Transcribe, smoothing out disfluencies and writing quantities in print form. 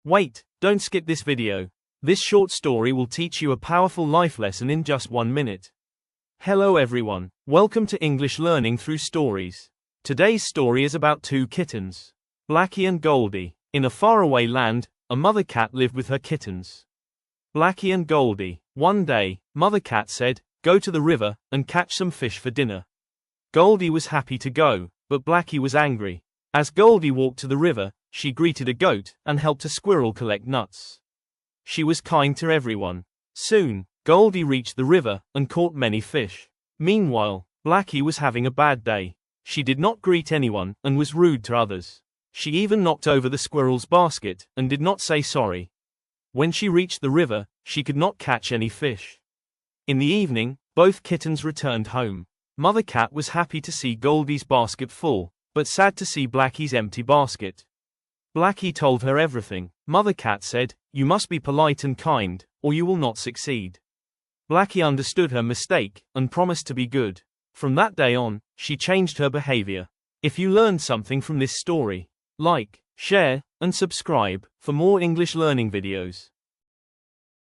Wait, don't skip this video. This short story will teach you a powerful life lesson in just 1 minute. Hello everyone, welcome to English Learning Through Stories. Today's story is about two kittens, Blacky and Goldy. In a faraway land, a mother cat lived with her kittens, Blacky and Goldy. One day, Mother Cat said, "Go to the river and catch some fish for dinner." Goldy was happy to go, but Blacky was angry. As Goldy walked to the river, she greeted a goat and helped a squirrel collect nuts. She was kind to everyone. Soon, Goldy reached the river and caught many fish. Meanwhile, Blacky was having a bad day. She did not greet anyone and was rude to others. She even knocked over the squirrel's basket and did not say sorry. When she reached the river, she could not catch any fish. In the evening, both kittens returned home. Mother Cat was happy to see Goldy's basket full, but sad to see Blacky's empty basket. Blacky told her everything. Mother Cat said, "You must be polite and kind, or you will not succeed." Blacky understood her mistake and promised to be good. From that day on, she changed her behavior. If you learned something from this story, like, share, and subscribe for more English learning videos.